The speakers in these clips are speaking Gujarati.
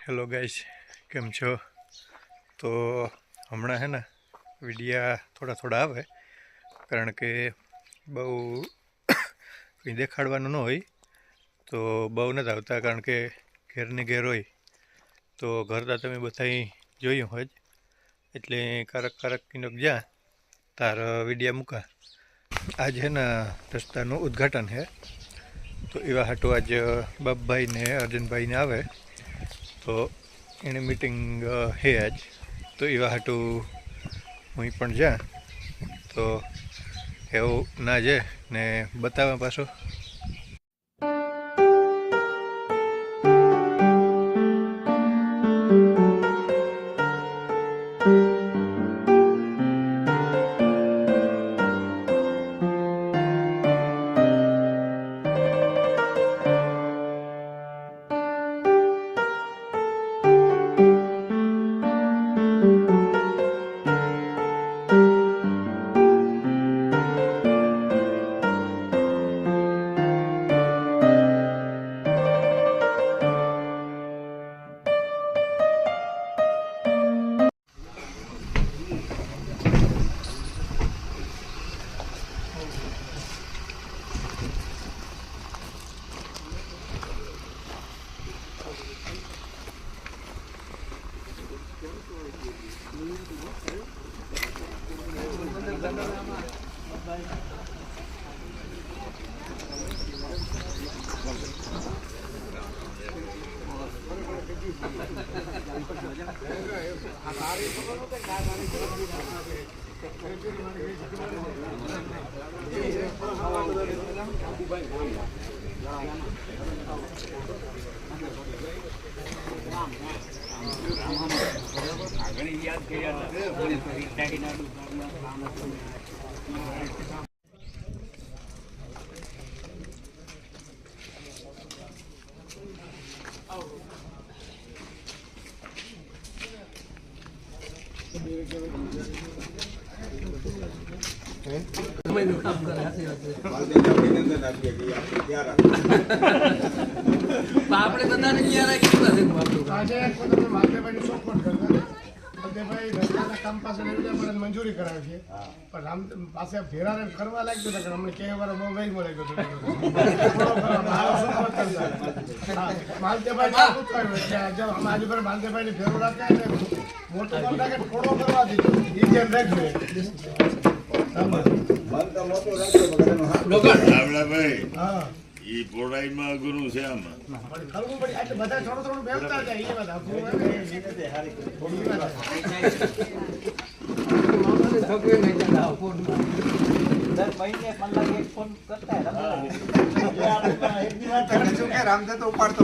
हेलो गाइस, केम छो। तो हमणा है ना विडिया थोड़ा थोड़ा आवे कारण के बहु कहीं देखाड़वानुं न होय तो बहु नथी आवता कारण के घेर ने घेर होय तो घर तमे बधाई जोयुं होय एटले कारक कारक किनक जा तार विडिया मूका। आज है ना रस्तानुं उद्घाटन है तो एवा हाटू आज बापभाई ने अर्जुनभाई ने आवे तो एने मीटिंग है आज तो एवा हाटू हुई पण जा तो एवं ना जाए ने बतावा पाछो। આપણે બધાને ક્યાં રાખી આજે એક વખત માલદેવભાઈની ચોખવટ કરતા માલદેવભાઈ રસ્તાના કામ પાસે પણ મંજૂરી કરાવી છે પણ રામ પાસે ફેરાને કરવા લાગ્યો હતો અમને કે વાર બહુ ગઈ મળે ગયો માલદેવભાઈ પૂછાયું આજે પર માલદેવભાઈની ફેરો રાખે ને મોટો કામ રાખે થોડો કરવા દીધો એ ધ્યાન રાખજો હા ઈ પોડાઈમાં ગુરુ છે આમાં ખરવું પડી એટલે બધા થોડું થોડું બેવતા જાય એ બધા રામદેવ તો ઉપાડતો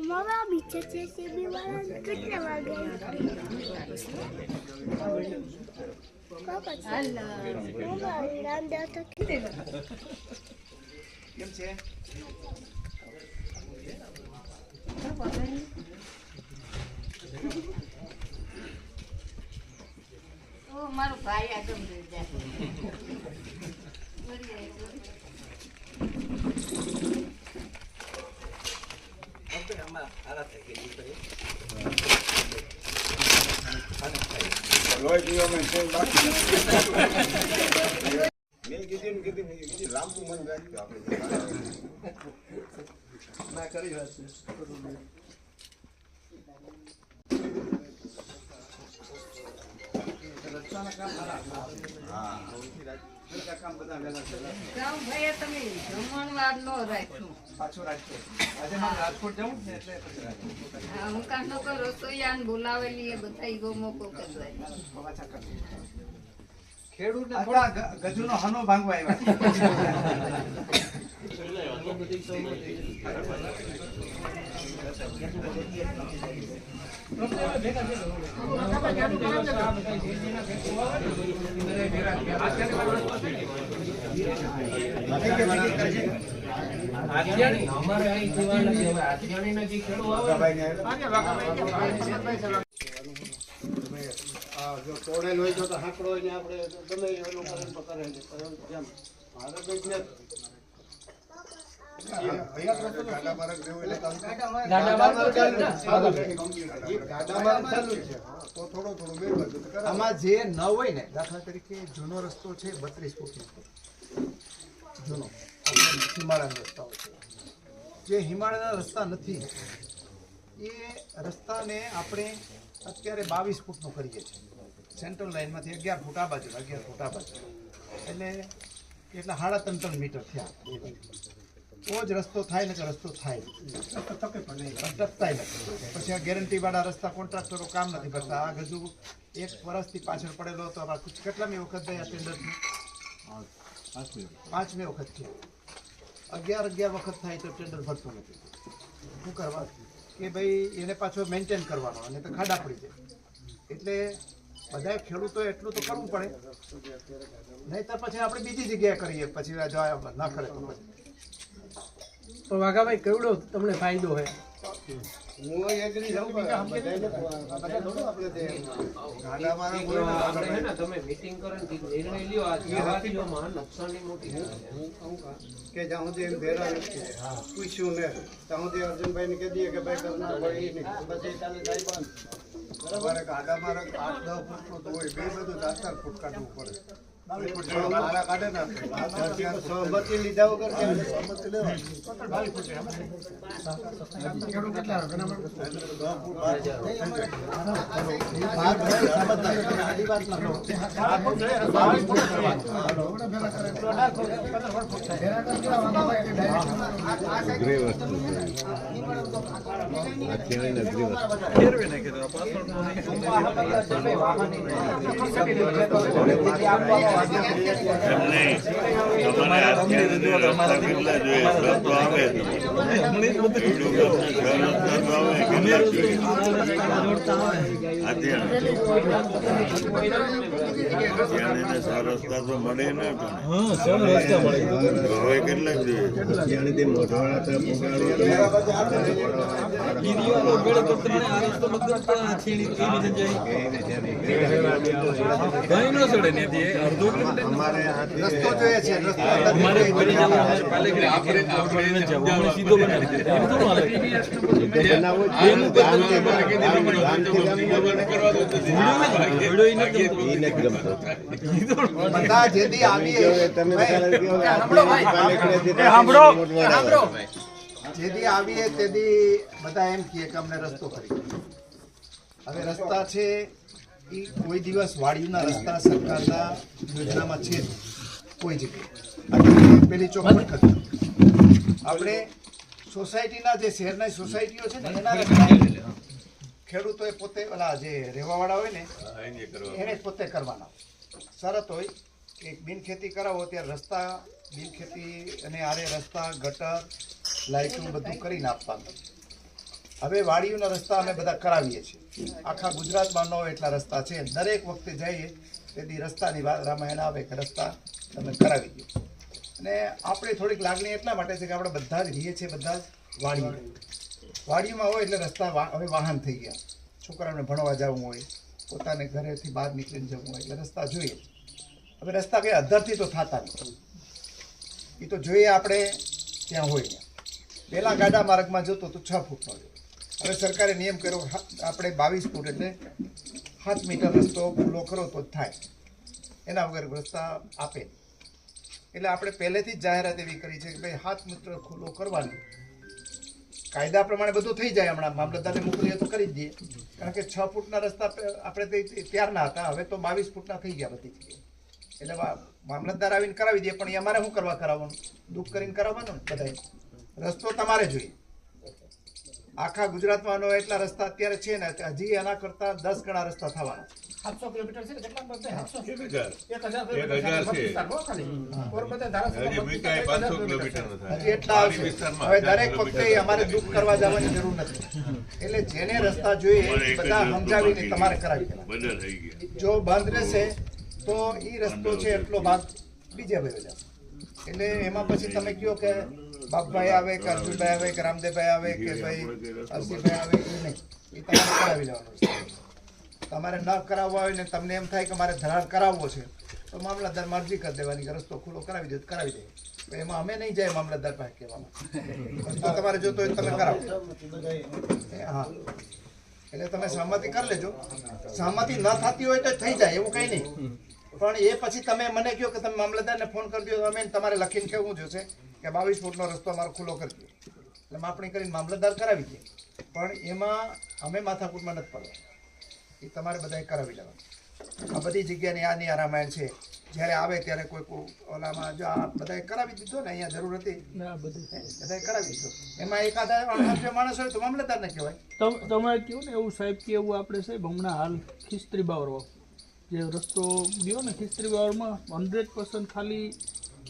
हमारा पीछे से भी वाला कितने वागे पापा चल राम दे तो कितने કેમ છે ઓ મારો ભાઈ આગળ જાય લોહી પીવામાં કોઈ બાકી મેં કીધી રામનું મન રાખ્યું આપણે ના કરી વાત છે ભાઈ તમે જમણવાર નો રાખ્યું પાછો રાખ્યો આજે મારે રાજકોટ જવું ને એટલે પછી રાખ્યો હું કાનો કો રસોઈયાને બોલાવેલી એ બધા ઈગો મોકો કરવા ખેડૂત ને થોડા ગજુનો હનો ભાંગવા हमारे અહીં જીવાના છે હવે આદિયાણીના જે ખેડૂત આવે જો તોડેલ હોય તો હાંકડો હોય ને આપણે ગમે એનું કરીને તો કરે છે જેમ મારે કંઈક ને આમાં જે ન હોય ને, દાખલા તરીકે જૂનો રસ્તો છે 32 ફૂટનો જૂનો હિમાલયનો રસ્તાઓ છે. જે હિમાલયના રસ્તા નથી એ રસ્તાને આપણે અત્યારે 22 ફૂટનો કરીએ છીએ. સેન્ટ્રલ લાઇનમાંથી 11 ફૂટ આ બાજુ 11 ફૂટ આ બાજુ એટલે એટલા 3.5 મીટર થયા. તો જ રસ્તો થાય ને કે રસ્તો થાય ટકતાય નથી. પછી આ ગેરંટીવાળા રસ્તા કોન્ટ્રાક્ટરો કામ નથી કરતા. આ હજુ 1 વર્ષથી પાછળ પડેલો હતો. કેટલામી વખત ગયા ટેન્ડરથી? 5મી વખત થયા. 11 વખત થાય તો ટેન્ડર ભરતું નથી. શું કરવા કે ભાઈ એને પાછો મેન્ટેન કરવાનો અને તો ખાડા પડી જાય. એટલે બધા ખેડૂતોએ એટલું તો કરવું પડે, નહીં તો પછી આપણે બીજી જગ્યાએ કરીએ. પછી ના કરે તો પછી તો વાઘાભાઈ કેવડો તમને ફાયદો હોય? હું એગ્રી છું આપણે હે ને તમે મીટિંગ કરો ને નિર્ણય લ્યો. આ જવાતીઓમાં નુકસાનની મોટી કે જ્યાં સુધી એમ ભેરા નથી પૂછ્યું ને ત્યાં સુધી અર્જુનભાઈને કહી દઈએ કે ભાઈ કરનાર હોય એ નહીં પછી ચાલે જાય બંધ. બરાબર ગાડા મારે 8-10 ફૂટનું તો હોય, બે બધું 4-4 ફૂટ કાઢવું પડે. મારા કાઢે ને સહમતિ લીધા વગર સહમતિ રસ્તા તો મળે ને હવે કેટલાક રસ્તો જોઈએ છે. બધા જેથી આવીએ તેથી બધા એમ કહે કે અમને રસ્તો કરી. હવે રસ્તા છે એ કોઈ દિવસ વાડીઓના રસ્તા સરકારના યોજનામાં છે કોઈ જગ્યાએ. પેલી ચોખવટ કરતા આપણે સોસાયટીના જે શહેરના સોસાયટીઓ છે ને એના રસ્તા ખેડૂતોએ પોતે ઓલા જે રહેવાવાળા હોય ને એને પોતે કરવાના. શરત હોય કે બિનખેતી કરાવો ત્યારે રસ્તા બિનખેતી અને આરે રસ્તા ગટર લાઇટું બધું કરીને આપવાનું. હવે વાડીઓના રસ્તા અમે બધા કરાવીએ છીએ. આખા ગુજરાતમાં ન હોય એટલા રસ્તા છે. દરેક વખતે જઈએ તેથી રસ્તાની રામાયણ આવે કે રસ્તા તમે કરાવી દો. અને આપણે થોડીક લાગણી એટલા માટે છે કે આપણે બધા જ રહીએ છીએ, બધા જ વાડીઓમાં હોય એટલે રસ્તા હવે વાહન થઈ ગયા. છોકરાઓને ભણવા જવું હોય, પોતાને ઘરેથી બહાર નીકળીને જવું હોય એટલે રસ્તા જોઈએ. હવે રસ્તા કંઈ અધરથી તો થતા નથી. એ તો જોઈએ આપણે ત્યાં હોય. પહેલાં ગાડા માર્ગમાં જોતો તો 6 ફૂટનો જોઈએ. હવે સરકારે નિયમ કર્યો આપણે 22 ફૂટ એટલે 7 મીટર રસ્તો ખુલ્લો કરો તો જ થાય. એના વગર રસ્તા આપે. એટલે આપણે પહેલેથી જ જાહેરાત એવી કરી છે કે ભાઈ 7 મીટર ખુલ્લો કરવાની. કાયદા પ્રમાણે બધું થઈ જાય. હમણાં મામલતદારને મોકલીએ તો કરી જ દઈએ, કારણ કે 6 ફૂટના રસ્તા આપણે ત્યારના હતા, હવે તો 22 ફૂટના થઈ ગયા બધી જગ્યાએ. એટલે મામલતદાર આવીને કરાવી દે. પણ એ અમારે શું કરવા કરાવવાનું? દુઃખ કરીને કરાવવાનું ને બધાએ. રસ્તો તમારે જોઈએ. આખા ગુજરાતમાં એટલા રસ્તા અત્યારે છે ને, હજી એના કરતા 10 ગણા રસ્તા થવાના. 700 કિલોમીટર છે કેટલા બધા 1000 એટલા આવશે. હવે દરેક વખતે અમારે દુઃખ કરવા જવાની જરૂર નથી. એટલે જેને રસ્તા જોઈએ બધા સમજાવીને તમારે કરાવી દેવાના. જો બંધ રહેશે તો એ રસ્તો છે એટલો ભાગ બીજે ભાઈ જશે. એટલે એમાં પછી તમે કહો કે બાપભાઈ આવે કે અર્જુનભાઈ આવે કે રામદેવભાઈ આવે કે ભાઈ અરસીભાઈ આવે, એ નહીં. એ તમારે કરાવી લેવાનું. તમારે ન કરાવવા હોય ને તમને એમ થાય કે મારે ધરાર કરાવવો છે તો મામલતદારમાં અરજી કરી દેવાની કે રસ્તો ખુલ્લો કરાવી દે તો કરાવી દે. એમાં અમે નહીં જાય મામલતદાર પાસે કહેવામાં. રસ્તો તમારે જોતો હોય તો તમે કરાવો. હા, એટલે તમે સહમતિ કરી લેજો. સહમતિ ન થતી હોય તો થઈ જાય, એવું કંઈ નહીં. પણ એ પછી તમે મને કહો કે તમે મામલતદારને ફોન કરી દો, અમે તમારે લખીને કહેવું જોશે કે 22 ફૂટનો રસ્તો અમારો ખુલ્લો કરી દો. એટલે માપણી કરીને મામલતદાર કરાવી દે. પણ એમાં અમે માથાકૂટમાં નથી પડવા, એ તમારે બધાએ કરાવી લેવાનું. આ બધી જગ્યાની આની આ રામાયણ છે. જ્યારે આવે ત્યારે કોઈ ઓલામાં જો આ બધાએ કરાવી દીધો ને, અહીંયા જરૂર હતી બધાએ કરાવી દીધો. એમાં એકાદા માણસ હોય તો મામલતદારને કહેવાય. તમે કહ્યું ને એવું સાહેબ કે એવું આપણે સાહેબ હમણાં હાલ ખિસ્ત્રી બાવર જે રસ્તો ગયો ને ખિસ્ત્રી બાવરમાં 100% ખાલી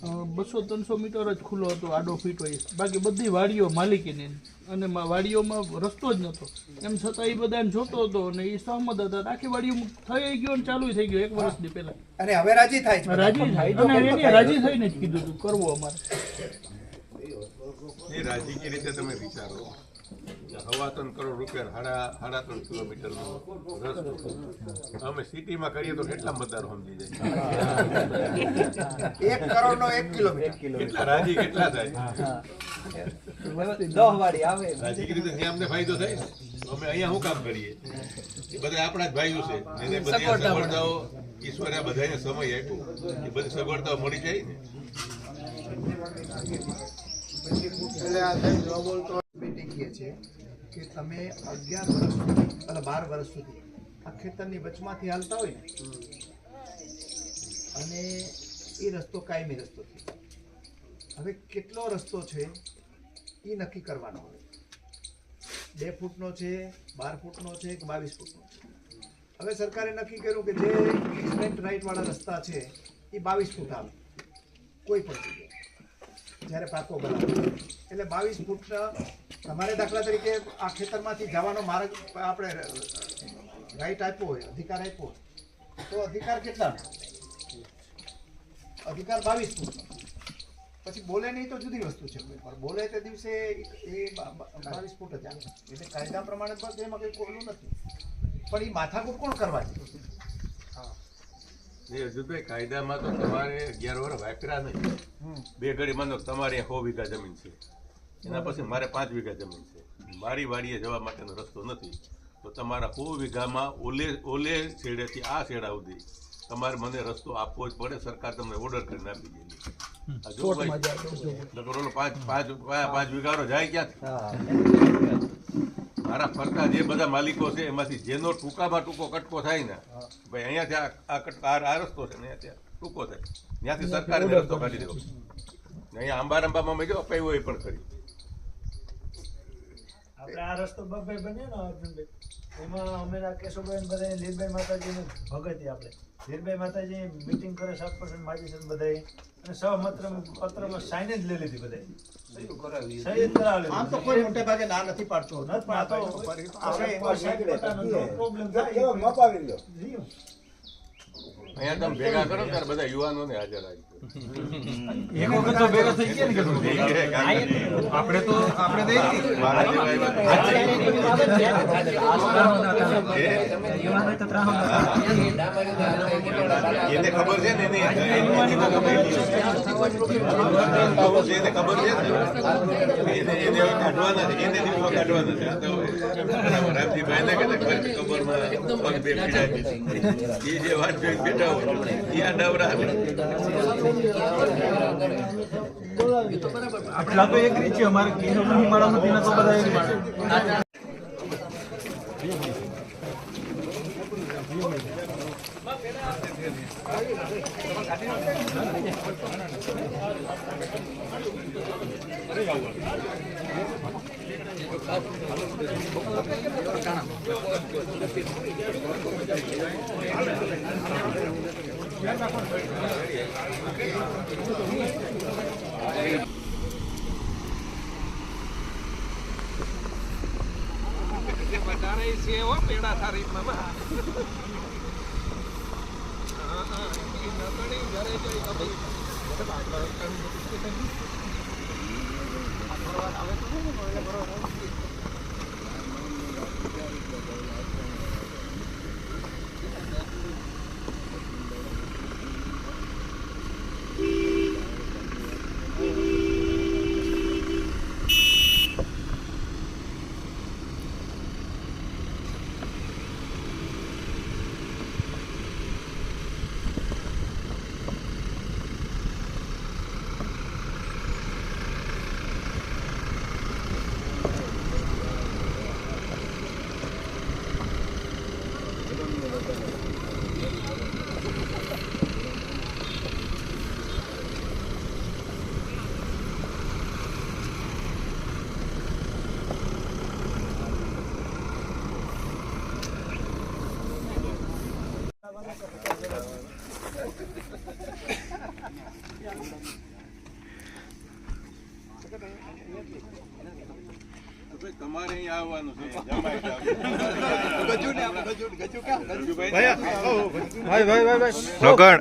200-300 મીટર જ ખુલ્લો હતો, આડો ફીટ હોય. બાકી બધી વાડીઓ માલિકીની અને વાડીઓમાં રસ્તો જ નહોતો. એમ છતાં એ બધાને જોતો હતો અને એ સહમત હતા. આખી વાડીઓ થઈ ગયો અને ચાલુ થઈ ગયો 1 વર્ષથી પહેલા. અને હવે રાજી થાય છે. રાજી થાય અને એને રાજી થઈને જ કીધું હતું કરવું અમારે. એ રાજકીય રીતે તમે વિચારો, 3.25 કરોડ રૂપિયા 3.5 કિલોમીટરનો રસ્તો અમે સિટીમાં કરીએ તો કેટલા મતદારો સમજી જાય? 1 કરોડનો 1 કિલોમીટર કેટલા રાજી કેટલા થાય? રાજકીય રીતે ત્યાં અમને ફાયદો થાય ને. અમે અહીંયા શું કામ કરીએ? એ બધા આપણા જ ભાઈઓ છે. એને બધી સગવડતાઓ ઈશ્વરે બધાને સમય આપ્યો, એ બધી સગવડતાઓ મળી જાય ને. એટલે આ સાહેબ ન બોલતો મીટિંગ કહે છે કે તમે 11 વર્ષ સુધી અને 12 વર્ષ સુધી આ ખેતરની વચમાંથી હાલતા હોય ને, અને એ રસ્તો કાયમી રસ્તો છે. હવે કેટલો રસ્તો છે એ નક્કી કરવાનો હોય. 2 ફૂટનો છે, 12 ફૂટનો છે કે 22 ફૂટનો છે. હવે સરકારે નક્કી કર્યું કે જે ઇઝમેન્ટ રાઇટવાળા રસ્તા છે એ 22 ફૂટ આવે કોઈ પણ જગ્યાએ જ્યારે પાકો બનાવે. એટલે 22 ફૂટના તમારે દાખલા તરીકે આ ખેતરમાંથી જવાનો માર્ગ આપણે રાઈટ આપ્યો હોય, અધિકાર આપ્યો હોય, તો અધિકાર કેટલાનો? અધિકાર 22 ફૂટનો. પછી બોલે નહીં તો જુદી વસ્તુ છે. પણ બોલે તે દિવસે એ 22 ફૂટ જ આવે. એટલે કાયદા પ્રમાણે બસ એમાં કંઈ કોલું નથી. પણ એ માથાકૂટ કોણ કરવા છે? અર્જુનભાઈ, કાયદામાં તો તમારે 11 વર્ષ વાપર્યા નહીં. 2 ઘડી માનો તમારે 100 વીઘા જમીન છે, એના પછી મારે 5 વીઘા જમીન છે. મારી વાડીએ જવા માટેનો રસ્તો નથી, તો તમારા 100 વીઘામાં ઓલે છેડેથી આ છેડા સુધી તમારે મને રસ્તો આપવો જ પડે. સરકાર તમને ઓર્ડર કરીને આપી દે. પાંચ વીઘાનો જાય ક્યાં? મારા ફરતા જે બધા માલિકો છે એમાંથી જેનો ટૂંકામાં ટૂંકો કટકો થાય ને, ભાઈ અહીંયાથી આ રસ્તો છે ને ત્યાં ટૂંકો થાય, ત્યાંથી સરકારે રસ્તો કાઢી દેવો. અહીંયા આંબારંબામાં મેં જો અપાયું એ પણ કરી. આપણે આ રસ્તો બબ્બે બન્યો ને અર્જુનભાઈ, એમાં અમે કેશવભાઈ બધા લીલભાઈ માતાજીને ભગતી આપણે લીલભાઈ માતાજી મીટિંગ કરે 7% માજી છે બધાએ, અને પત્રમાં સાઇન જ લઈ લીધી બધાએ. સહી જ કરાવી આમ તો કોઈ મોટે ભાગે ના નથી પાડતો. પ્રોબ્લેમ થાય મપાવી લો. અહીંયા તમે ભેગા કરો ત્યારે બધા યુવાનોને હાજર આવી. એક વખત તો ભેગા થઈ ગયા ને કે આપણે તો આપણે એને ખબર છે ને, એને ખબર છે એને કાઢવાના છે, એને દિવસો કાઢવાના છે. રામજીભાઈને કે કબરમાં પગ બે પીડાય એ જે વાત જોઈ બેઠા હોય એ આ ડવરા આટલા તો એક રીત છે અમારે કેશવભાઈ મારા નથી તો બધા પેડા થારી મામા તમારે અહીંયા આવવાનું છે જમાઈ નોકર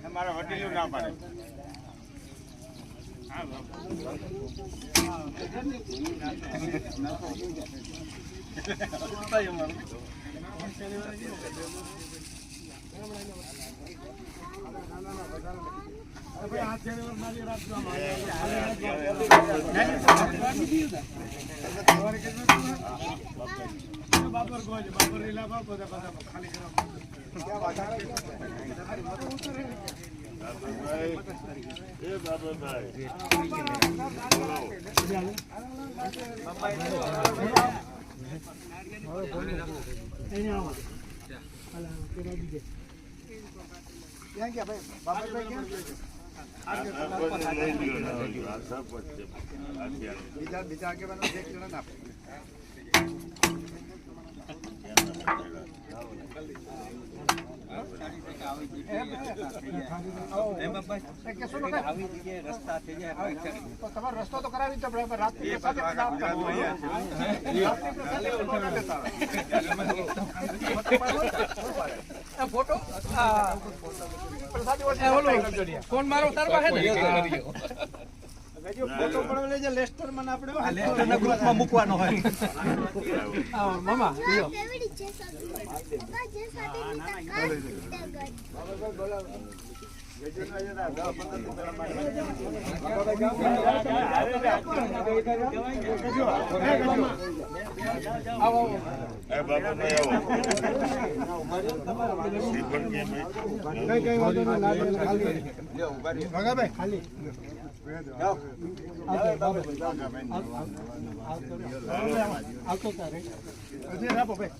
મારા વડીલો ના પાડે બીજા આગેવાનો એક જણા ના તમારો રસ્તો તો કરાવી તો ફોન મારો ઉતારવા હે ને ફોટો પણ લઈ જાય લેસ્ટર માં આપણે લેસ્ટરના ગ્રુપમાં મૂકવાનો હોય મામા લ્યો કેવડી છે સાથી જે સાથી ખાલી આવતો તારે હજી આપો ભાઈ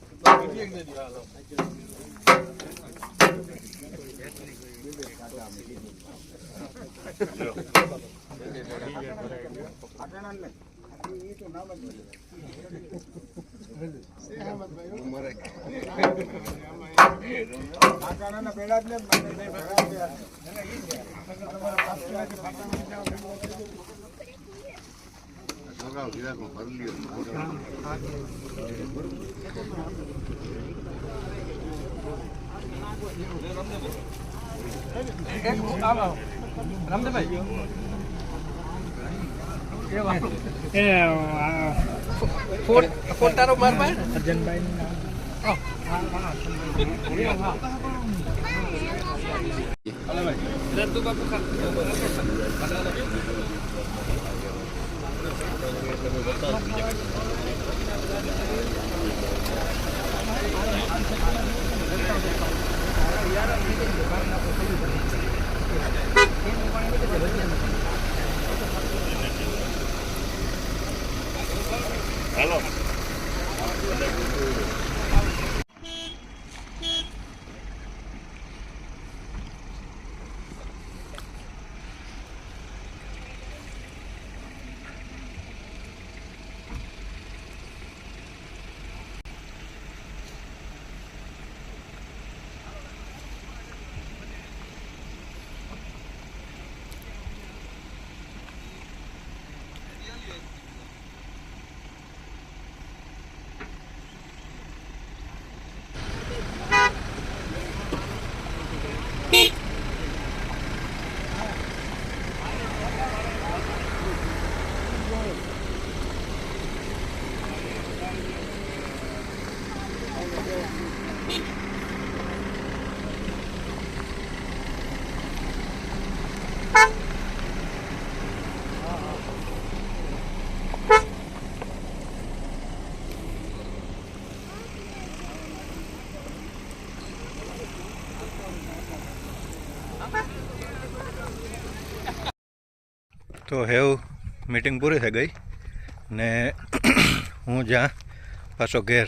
રામદેવભાઈ ફોટારો મારવા હાલો તો હેવ મીટિંગ પૂરી થઈ ગઈ ને હું જ્યાં પાછો ઘેર